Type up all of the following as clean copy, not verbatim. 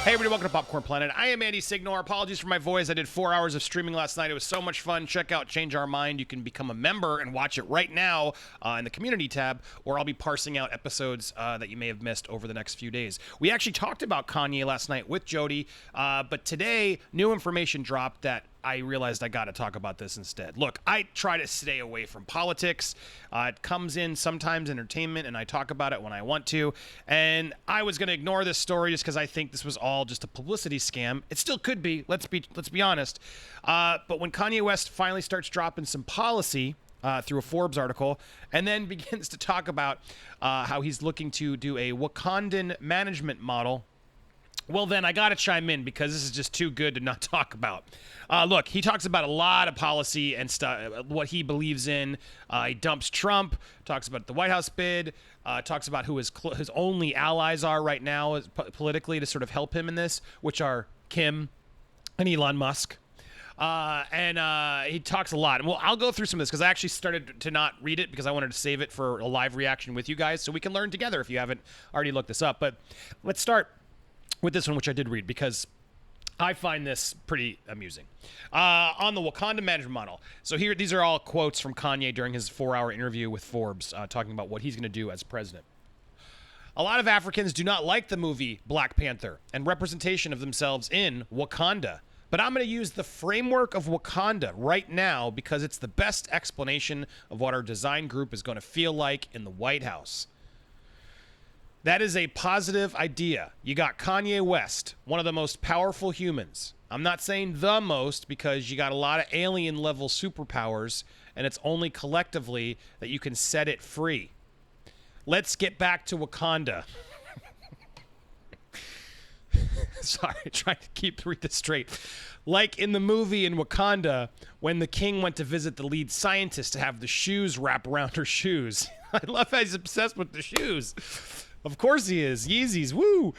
Hey everybody, welcome to Popcorn Planet. I am Andy Signor. Apologies for my voice. I did 4 hours of streaming last night. It was so much fun. Check out Change Our Mind. You can become a member and watch it right now in the community tab, or I'll be parsing out episodes that you may have missed over the next few days. We actually talked about Kanye last night with Jody, but today new information dropped that I realized I got to talk about this instead. Look, I try to stay away from politics. It comes in sometimes entertainment, and I talk about it when I want to. And I was going to ignore this story just because I think this was all just a publicity scam. It still could be. Let's be honest. But when Kanye West finally starts dropping some policy through a Forbes article, and then begins to talk about how he's looking to do a Wakandan management model, well, then I got to chime in because this is just too good to not talk about. Look, he talks about a lot of policy and stuff, what he believes in. He dumps Trump, talks about the White House bid, talks about who his only allies are right now politically to sort of help him in this, which are Kim and Elon Musk. And he talks a lot. And well, I'll go through some of this because I actually started to not read it because I wanted to save it for a live reaction with you guys so we can learn together if you haven't already looked this up. But let's start with this one, which I did read because I find this pretty amusing. On the Wakanda management model. So here, these are all quotes from Kanye during his 4-hour interview with Forbes, talking about what he's going to do as president. A lot of Africans do not like the movie Black Panther and representation of themselves in Wakanda. But I'm going to use the framework of Wakanda right now because it's the best explanation of what our design group is going to feel like in the White House. That is a positive idea. You got Kanye West, one of the most powerful humans. I'm not saying the most because you got a lot of alien level superpowers and it's only collectively that you can set it free. Let's get back to Wakanda. Sorry, trying to read this straight. Like in the movie in Wakanda, when the king went to visit the lead scientist to have the shoes wrap around her shoes. I love how he's obsessed with the shoes. Of course he is. Yeezys, woo!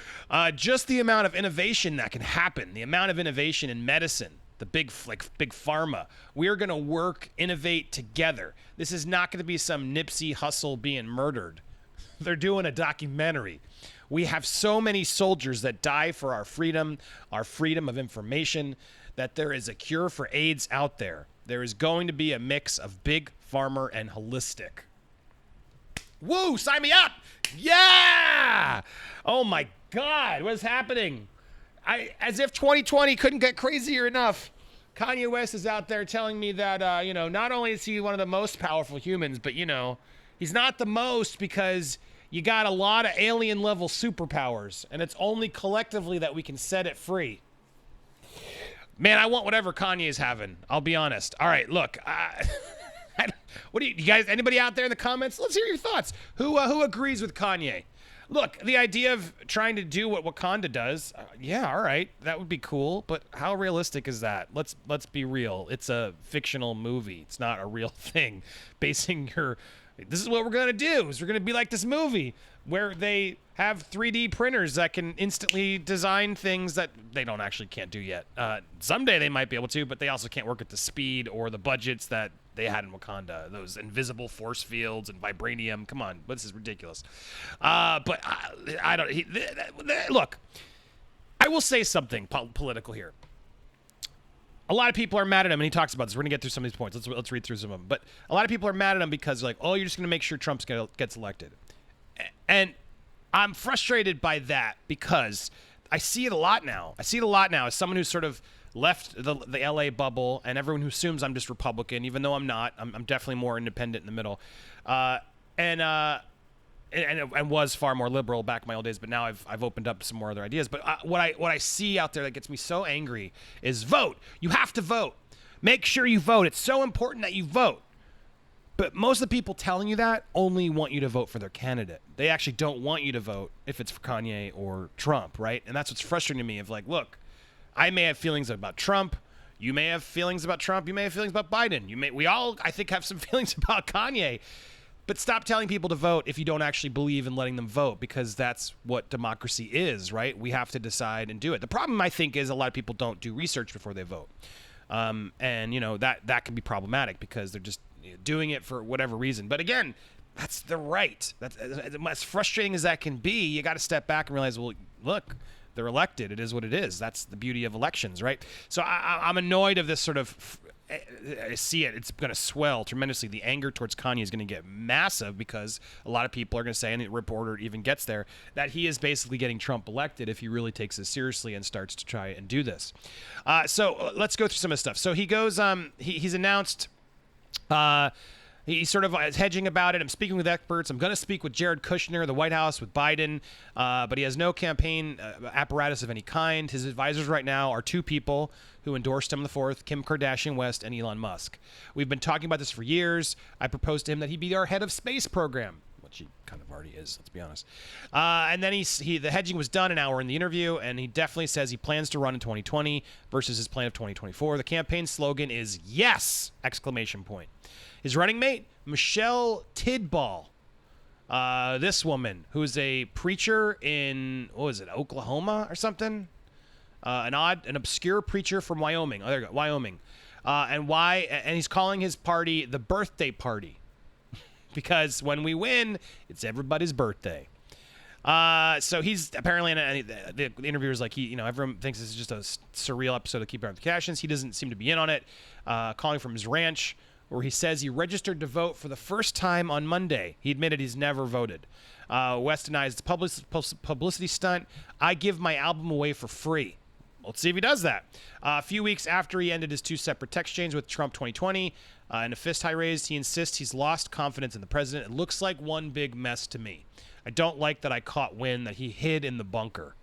Just the amount of innovation that can happen, the amount of innovation in medicine, the big pharma. We are going to work, innovate together. This is not going to be some Nipsey Hussle being murdered. They're doing a documentary. We have so many soldiers that die for our freedom of information, that there is a cure for AIDS out there. There is going to be a mix of big pharma and holistic. Woo! Sign me up! Yeah! Oh my God, what is happening? As if 2020 couldn't get crazier enough. Kanye West is out there telling me that, not only is he one of the most powerful humans, but, he's not the most because you got a lot of alien level superpowers, and it's only collectively that we can set it free. Man, I want whatever Kanye is having. I'll be honest. All right, look. What do you guys, anybody out there in the comments? Let's hear your thoughts. Who agrees with Kanye? Look, the idea of trying to do what Wakanda does, yeah, all right, that would be cool, but how realistic is that? Let's be real. It's a fictional movie. It's not a real thing. This is what we're going to do, is we're going to be like this movie where they have 3D printers that can instantly design things that they can't do yet. Someday they might be able to, but they also can't work at the speed or the budgets that they had in Wakanda. Those invisible force fields and vibranium. Come on, this is ridiculous. But I don't. Look, I will say something political here. A lot of people are mad at him, and he talks about this. We're gonna get through some of these points. Let's read through some of them. But a lot of people are mad at him because you're just gonna make sure Trump gets elected, and I'm frustrated by that because I see it a lot now. I see it a lot now as someone who's sort of left the LA bubble, and everyone who assumes I'm just Republican, even though I'm not. I'm definitely more independent in the middle, and was far more liberal back in my old days. But now I've opened up to some more other ideas. But what I see out there that gets me so angry is vote. You have to vote. Make sure you vote. It's so important that you vote. But most of the people telling you that only want you to vote for their candidate. They actually don't want you to vote if it's for Kanye or Trump, right? And that's what's frustrating to me. Of like, look, I may have feelings about Trump. You may have feelings about Trump. You may have feelings about Biden. We all, I think, have some feelings about Kanye. But stop telling people to vote if you don't actually believe in letting them vote, because that's what democracy is, right? We have to decide and do it. The problem, I think, is a lot of people don't do research before they vote. And, that can be problematic because they're just doing it for whatever reason. But again, that's the right. That's as frustrating as that can be. You got to step back and realize, well, look, they're elected. It is what it is. That's the beauty of elections, right? So I'm annoyed of this sort of. I see it. It's going to swell tremendously. The anger towards Kanye is going to get massive because a lot of people are going to say, and the reporter even gets there, that he is basically getting Trump elected if he really takes this seriously and starts to try and do this. So let's go through some of the stuff. So he goes, he's announced, he sort of is hedging about it. I'm speaking with experts. I'm going to speak with Jared Kushner, the White House, with Biden, but he has no campaign apparatus of any kind. His advisors right now are two people who endorsed him the 4th, Kim Kardashian West and Elon Musk. We've been talking about this for years. I proposed to him that he be our head of space program, which he kind of already is, let's be honest. And then the hedging was done an hour in the interview, and he definitely says he plans to run in 2020 versus his plan of 2024. The campaign slogan is yes! Exclamation point. His running mate, Michelle Tidball. This woman, who's a preacher in, what was it, Oklahoma or something? An obscure preacher from Wyoming. Oh, there you go, Wyoming. And he's calling his party the birthday party. Because when we win, it's everybody's birthday. So he's apparently, the interviewer's like, everyone thinks this is just a surreal episode of Keeping Up with the Kardashians. He doesn't seem to be in on it. Calling from his ranch, where he says he registered to vote for the first time on Monday. He admitted he's never voted. West denies it's a publicity stunt. I give my album away for free. Let's see if he does that. A few weeks after he ended his two separate text chains with Trump 2020, in a fist high raised, he insists he's lost confidence in the president. It looks like one big mess to me. I don't like that I caught wind that he hid in the bunker.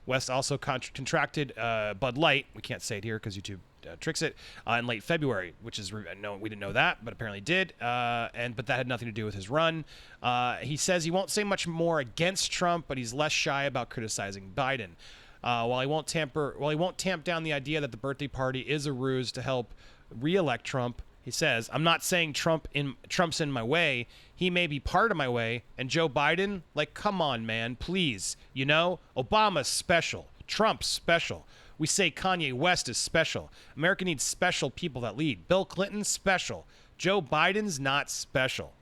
West also contracted Bud Light. We can't say it here because YouTube tricks it, in late February, which is, no, we didn't know that, but apparently did. But that had nothing to do with his run. He says he won't say much more against Trump, but he's less shy about criticizing Biden. While he won't tamp down the idea that the birthday party is a ruse to help re-elect Trump, he says, I'm not saying Trump's in my way. He may be part of my way. And Joe Biden, like, come on, man, please. Obama's special. Trump's special. We say Kanye West is special. America needs special people that lead. Bill Clinton's special. Joe Biden's not special.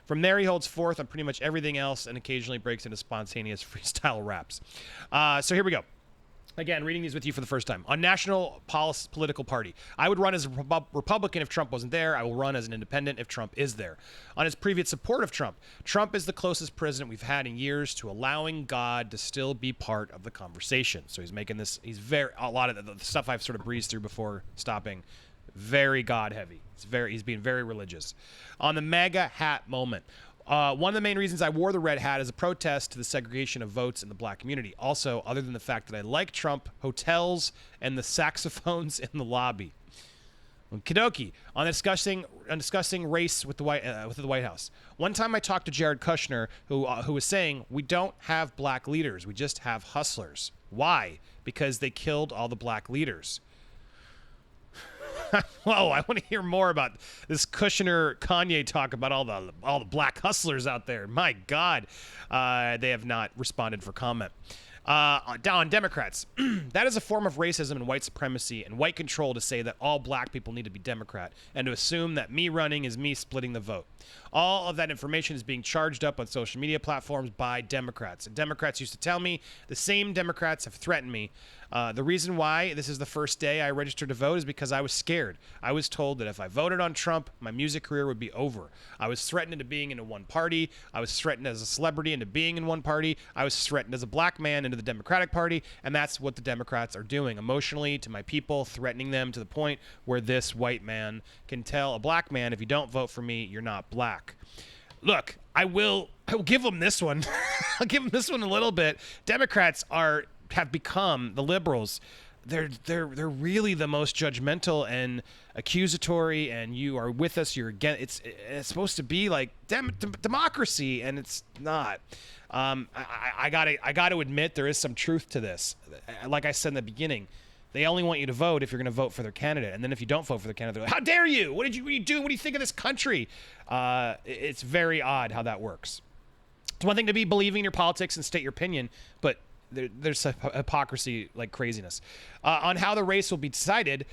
From there, he holds forth on pretty much everything else and occasionally breaks into spontaneous freestyle raps. So here we go. Again, reading these with you for the first time. On national political party, I would run as a Republican if Trump wasn't there. I will run as an independent if Trump is there. On his previous support of Trump, Trump is the closest president we've had in years to allowing God to still be part of the conversation. So he's making this, a lot of the stuff I've sort of breezed through before stopping, very God heavy. He's being very religious. On the MAGA hat moment. One of the main reasons I wore the red hat is a protest to the segregation of votes in the black community. Also, other than the fact that I like Trump, hotels, and the saxophones in the lobby. Kidoki, on discussing race with the White House. One time I talked to Jared Kushner, who was saying, we don't have black leaders. We just have hustlers. Why? Because they killed all the black leaders. Whoa, I want to hear more about this Kushner Kanye talk about all the black hustlers out there. My God, they have not responded for comment. On Democrats, that is a form of racism and white supremacy and white control to say that all black people need to be Democrat and to assume that me running is me splitting the vote. All of that information is being charged up on social media platforms by Democrats. And Democrats used to tell me, the same Democrats have threatened me. The reason why this is the first day I registered to vote is because I was scared. I was told that if I voted on Trump, my music career would be over. I was threatened into being into one party. I was threatened as a celebrity into being in one party. I was threatened as a black man into the Democratic Party. And that's what the Democrats are doing emotionally to my people, threatening them to the point where this white man can tell a black man, if you don't vote for me, you're not black. Look, I will give them this one. I'll give them this one a little bit. Democrats have become the liberals. They're really the most judgmental and accusatory, and you are with us, you're against. It's supposed to be like democracy, and it's not. I gotta admit there is some truth to this. Like I said in the beginning, they only want you to vote if you're going to vote for their candidate, and then if you don't vote for their candidate, they're like, how dare you? What are you doing? What do you think of this country? It's very odd how that works. It's one thing to be believing in your politics and state your opinion, but there's a hypocrisy like craziness. On how the race will be decided,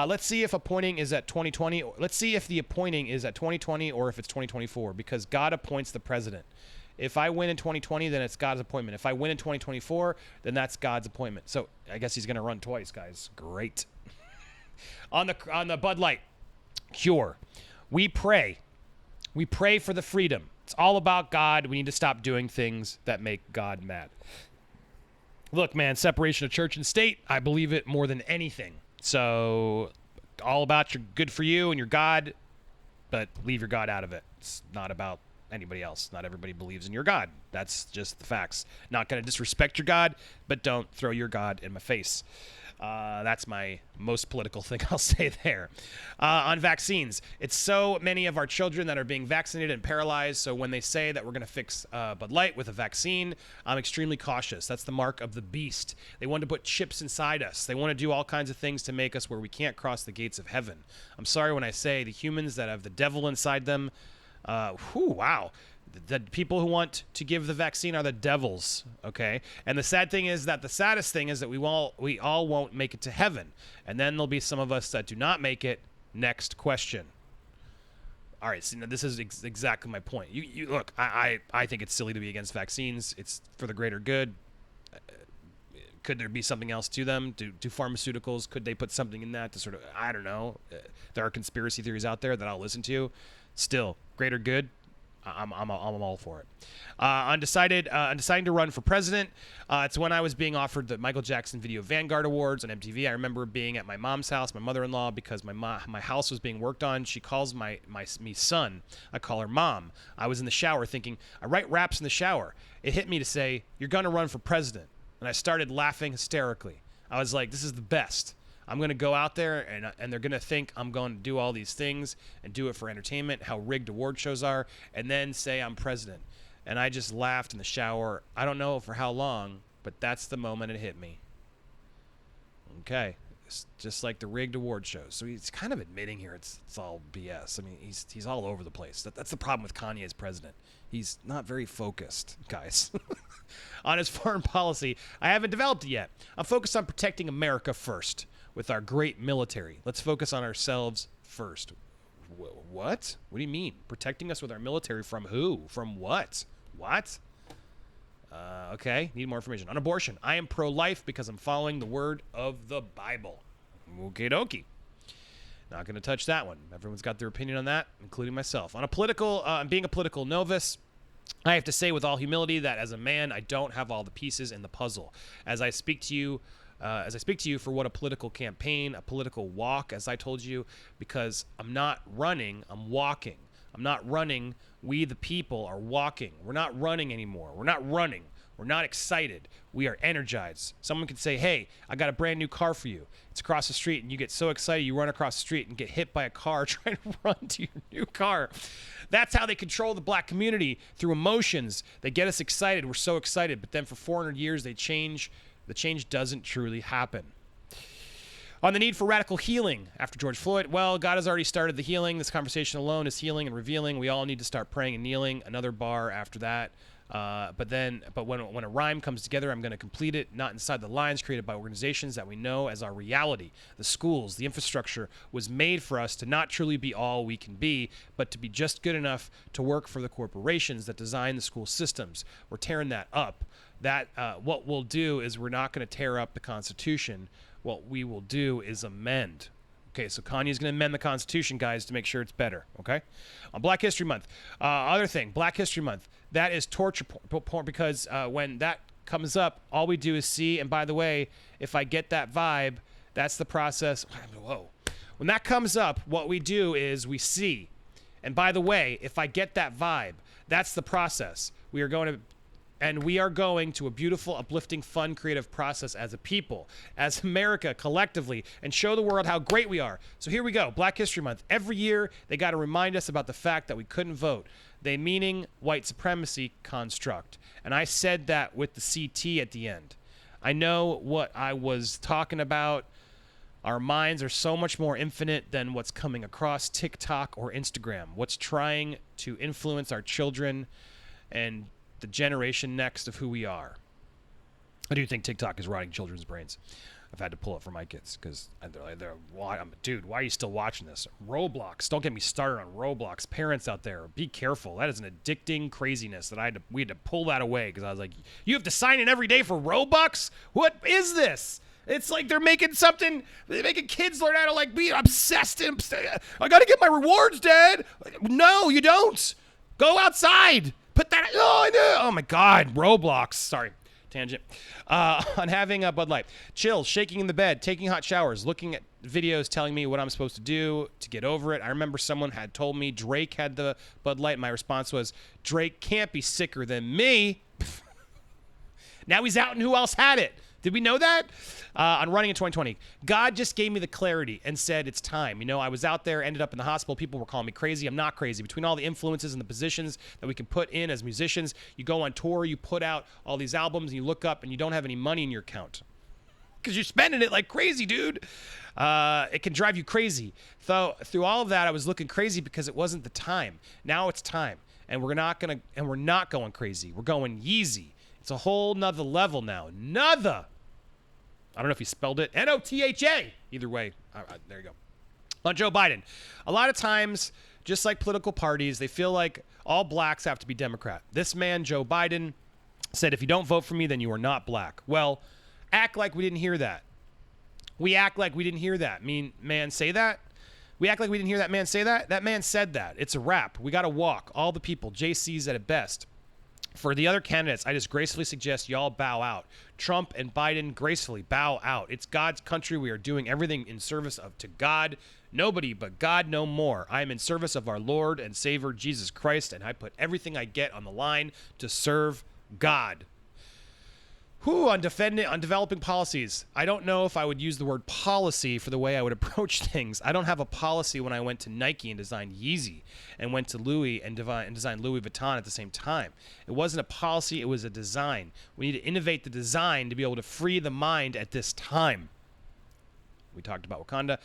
let's see if appointing is at 2020. Let's see if the appointing is at 2020 or if it's 2024, because God appoints the president. If I win in 2020, then it's God's appointment. If I win in 2024, then that's God's appointment. So I guess he's going to run twice, guys. Great. On the Bud Light cure, we pray. We pray for the freedom. It's all about God. We need to stop doing things that make God mad. Look, man, separation of church and state, I believe it more than anything. So all about your good for you and your God, but leave your God out of it. It's not about anybody else. Not everybody believes in your God. That's just the facts. Not going to disrespect your God, but don't throw your God in my face. That's my most political thing I'll say there. On vaccines, it's so many of our children that are being vaccinated and paralyzed. So when they say that we're going to fix Bud Light with a vaccine, I'm extremely cautious. That's the mark of the beast. They want to put chips inside us. They want to do all kinds of things to make us where we can't cross the gates of heaven. I'm sorry when I say the humans that have the devil inside them. Wow. The people who want to give the vaccine are the devils, okay? And the sad thing is that the saddest thing is that we all won't make it to heaven. And then there'll be some of us that do not make it. Next question. All right, so now this is exactly my point. You look, I think it's silly to be against vaccines. It's for the greater good. Could there be something else to them? Do pharmaceuticals, could they put something in that to sort of, I don't know. There are conspiracy theories out there that I'll listen to. Still, greater good. I'm all for it. On deciding to run for president, it's when I was being offered the Michael Jackson Video Vanguard Awards on MTV. I remember being at my mom's house, my mother-in-law, because my house was being worked on. She calls me son. I call her mom. I was in the shower thinking, I write raps in the shower. It hit me to say, you're going to run for president. And I started laughing hysterically. I was like, this is the best. I'm going to go out there and they're going to think I'm going to do all these things and do it for entertainment, how rigged award shows are, and then say I'm president. And I just laughed in the shower. I don't know for how long, but that's the moment it hit me. Okay. It's just like the rigged award shows. So he's kind of admitting here it's all BS. I mean, he's all over the place. That's the problem with Kanye as president. He's not very focused, guys. On his foreign policy, I haven't developed it yet. I'm focused on protecting America first. With our great military. Let's focus on ourselves first. What? What do you mean? Protecting us with our military from who? From what? What? Okay, need more information. On abortion, I am pro-life because I'm following the word of the Bible. Okie dokie. Not going to touch that one. Everyone's got their opinion on that, including myself. On a political, being a political novice, I have to say with all humility that as a man, I don't have all the pieces in the puzzle. As I speak to you for what a political campaign, a political walk, as I told you, because I'm not running, I'm walking. I'm not running. We, the people, are walking. We're not running anymore. We're not running. We're not excited. We are energized. Someone could say, hey, I got a brand new car for you. It's across the street, and you get so excited you run across the street and get hit by a car trying to run to your new car. That's how they control the black community, through emotions. They get us excited. We're so excited. But then for 400 years, they change. The change doesn't truly happen. On the need for radical healing after George Floyd, well, God has already started the healing. This conversation alone is healing and revealing. We all need to start praying and kneeling. Another bar after that. But when a rhyme comes together, I'm going to complete it, not inside the lines created by organizations that we know as our reality. The schools, the infrastructure was made for us to not truly be all we can be, but to be just good enough to work for the corporations that design the school systems. We're tearing that up. What we'll do is we're not going to tear up the Constitution. What we will do is amend. Okay, so Kanye's going to amend the Constitution, guys, to make sure it's better, okay? On Black History Month, other thing, Black History Month, that is torture porn because when that comes up, all we do is see, and by the way, if I get that vibe, that's the process. Whoa. When that comes up, what we do is we see, and by the way, if I get that vibe, that's the process. We are going to a beautiful, uplifting, fun, creative process as a people, as America collectively, and show the world how great we are. So here we go, Black History Month. Every year, they got to remind us about the fact that we couldn't vote. They meaning white supremacy construct. And I said that with the CT at the end. I know what I was talking about. Our minds are so much more infinite than what's coming across TikTok or Instagram. What's trying to influence our children and the generation next of who we are. I do think TikTok is rotting children's brains. I've had to pull it for my kids because dude, why are you still watching this? Roblox. Don't get me started on Roblox. Parents out there, be careful. That is an addicting craziness that we had to pull that away because I was like, you have to sign in every day for Robux? What is this? It's like they're making kids learn how to like be obsessed. I got to get my rewards, Dad. No, you don't. Go outside. Put that. Oh, I know. Oh my God, Roblox. Sorry. Tangent. On having a Bud Light. Chill, shaking in the bed, taking hot showers, looking at videos telling me what I'm supposed to do to get over it. I remember someone had told me Drake had the Bud Light. My response was, Drake can't be sicker than me. Now he's out and who else had it? Did we know that? On running in 2020, God just gave me the clarity and said it's time. You know, I was out there, ended up in the hospital. People were calling me crazy. I'm not crazy. Between all the influences and the positions that we can put in as musicians, you go on tour, you put out all these albums, and you look up and you don't have any money in your account because you're spending it like crazy, dude. It can drive you crazy. So through all of that, I was looking crazy because it wasn't the time. Now it's time, and we're not going crazy. We're going Yeezy. It's a whole nother level now. Nother. I don't know if he spelled it. N-O-T-H-A. Either way, there you go. On Joe Biden. A lot of times, just like political parties, they feel like all blacks have to be Democrat. This man, Joe Biden, said, if you don't vote for me, then you are not black. Well, act like we didn't hear that. We act like we didn't hear that. Man say that? We act like we didn't hear that man say that? That man said that. It's a wrap. We got to walk. All the people. JC's at it best. For the other candidates, I just gracefully suggest y'all bow out. Trump and Biden, gracefully bow out. It's God's country. We are doing everything in service to God. Nobody but God no more. I am in service of our Lord and Savior Jesus Christ, and I put everything I get on the line to serve God. On developing policies. I don't know if I would use the word policy for the way I would approach things. I don't have a policy when I went to Nike and designed Yeezy and went to Louis and designed Louis Vuitton at the same time. It wasn't a policy, it was a design. We need to innovate the design to be able to free the mind at this time. We talked about Wakanda.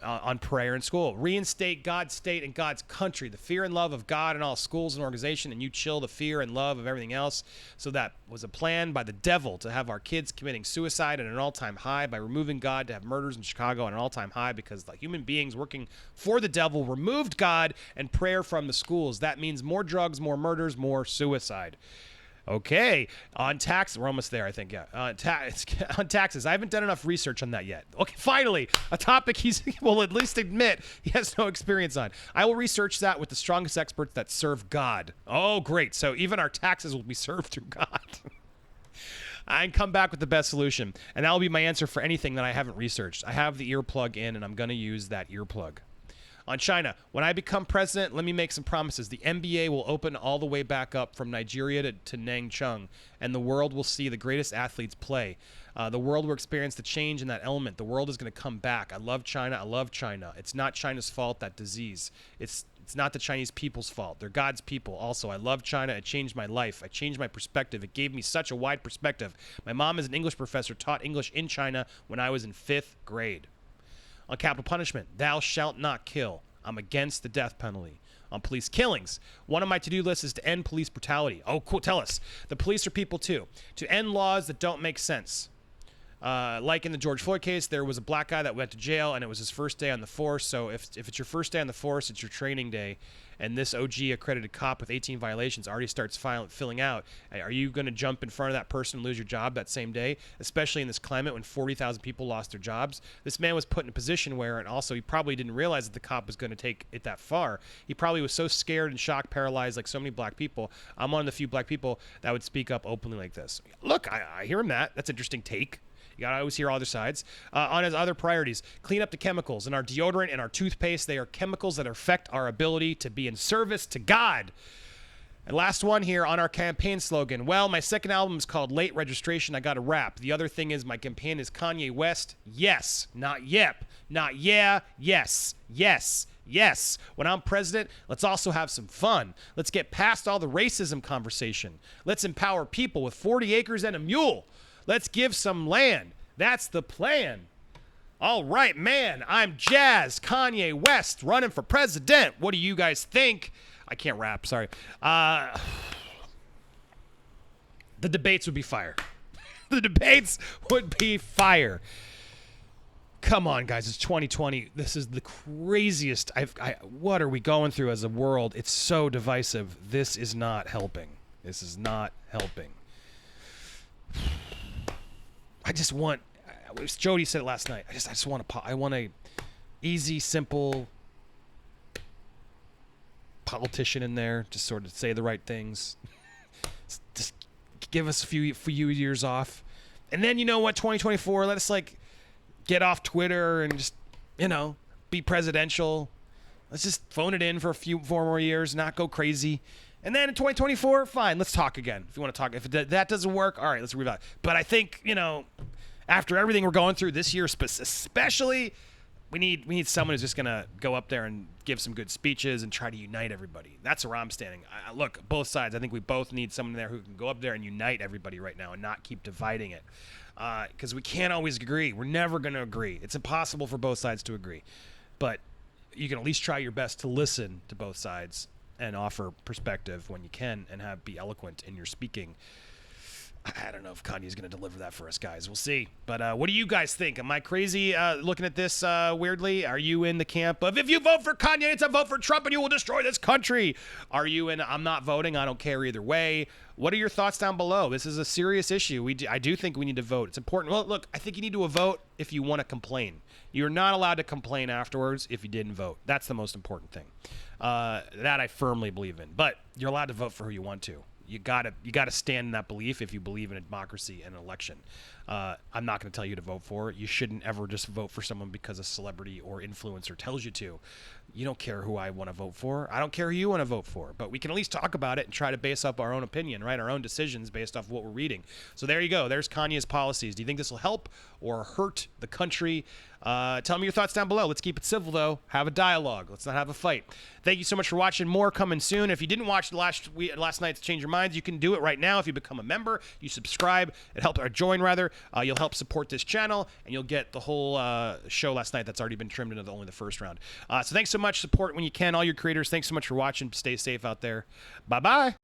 On prayer in school. Reinstate God's state and God's country, the fear and love of God in all schools and organization, and you chill the fear and love of everything else. So that was a plan by the devil to have our kids committing suicide at an all-time high, by removing God to have murders in Chicago at an all-time high because the human beings working for the devil removed God and prayer from the schools. That means more drugs, more murders, more suicide. Okay, on taxes, we're almost there, I think, yeah. On taxes, I haven't done enough research on that yet. Okay, finally, a topic he will at least admit he has no experience on. I will research that with the strongest experts that serve God. Oh, great, so even our taxes will be served through God. I can come back with the best solution, and that will be my answer for anything that I haven't researched. I have the earplug in, and I'm going to use that earplug. On China, when I become president, let me make some promises. The NBA will open all the way back up from Nigeria to Nangchung, and the world will see the greatest athletes play. The world will experience the change in that element. The world is going to come back. I love China. I love China. It's not China's fault, that disease. It's not the Chinese people's fault. They're God's people. Also, I love China. It changed my life. I changed my perspective. It gave me such a wide perspective. My mom is an English professor, taught English in China when I was in 5th grade. On capital punishment, thou shalt not kill. I'm against the death penalty. On police killings, one of my to-do lists is to end police brutality. Oh, cool. Tell us. The police are people too. To end laws that don't make sense. Like in the George Floyd case, there was a black guy that went to jail, and it was his first day on the force. So if it's your first day on the force, it's your training day. And this OG accredited cop with 18 violations already starts filling out. Are you going to jump in front of that person and lose your job that same day, especially in this climate when 40,000 people lost their jobs? This man was put in a position where, and also he probably didn't realize that the cop was going to take it that far. He probably was so scared and shocked, paralyzed like so many black people. I'm one of the few black people that would speak up openly like this. Look, I hear him that. That's an interesting take. You gotta always hear other sides. On his other priorities, clean up the chemicals in our deodorant and our toothpaste. They are chemicals that affect our ability to be in service to God. And last one here on our campaign slogan. Well, my second album is called Late Registration. I got a rap. The other thing is my campaign is Kanye West. Yes, not yep, not yeah, yes, yes. Yes, when I'm president, let's also have some fun. Let's get past all the racism conversation. Let's empower people with 40 acres and a mule. Let's give some land. That's the plan. All right, man, I'm Jazz Kanye West running for president. What do you guys think? I can't rap, sorry. The debates would be fire. The debates would be fire. Come on, guys. It's 2020. This is the craziest. What are we going through as a world? It's so divisive. This is not helping. This is not helping. I just want. Jody said it last night. I just want a easy, simple politician in there. Just sort of say the right things. Just give us a few years off, and then you know what? 2024. Let us get off Twitter and just, be presidential. Let's just phone it in for 4 more years, not go crazy. And then in 2024, fine, let's talk again. If you want to talk, if that doesn't work, all right, let's reevaluate. But I think, after everything we're going through this year, especially, we need someone who's just going to go up there and give some good speeches and try to unite everybody. That's where I'm standing. Look, both sides, I think we both need someone there who can go up there and unite everybody right now and not keep dividing it. Because we can't always agree. We're never going to agree. It's impossible for both sides to agree. But you can at least try your best to listen to both sides and offer perspective when you can and be eloquent in your speaking. I don't know if Kanye's going to deliver that for us, guys. We'll see. But what do you guys think? Am I crazy looking at this weirdly? Are you in the camp of, if you vote for Kanye, it's a vote for Trump and you will destroy this country? Are you in, I'm not voting, I don't care either way? What are your thoughts down below? This is a serious issue. I do think we need to vote. It's important. Well, look, I think you need to vote if you want to complain. You're not allowed to complain afterwards if you didn't vote. That's the most important thing. That I firmly believe in. But you're allowed to vote for who you want to. You gotta stand in that belief if you believe in a democracy and an election. I'm not going to tell you to vote for it. You shouldn't ever just vote for someone because a celebrity or influencer tells you to. You don't care who I want to vote for. I don't care who you want to vote for. But we can at least talk about it and try to base up our own opinion, right? Our own decisions based off what we're reading. So there you go. There's Kanye's policies. Do you think this will help or hurt the country? Tell me your thoughts down below. Let's keep it civil, though. Have a dialogue. Let's not have a fight. Thank you so much for watching. More coming soon. If you didn't watch last night's Change Your Minds, you can do it right now. If you become a member, you subscribe. It helps, or join rather. You'll help support this channel, and you'll get the whole show last night that's already been trimmed into only the first round. So thanks so much. Support when you can. All your creators, thanks so much for watching. Stay safe out there. Bye-bye.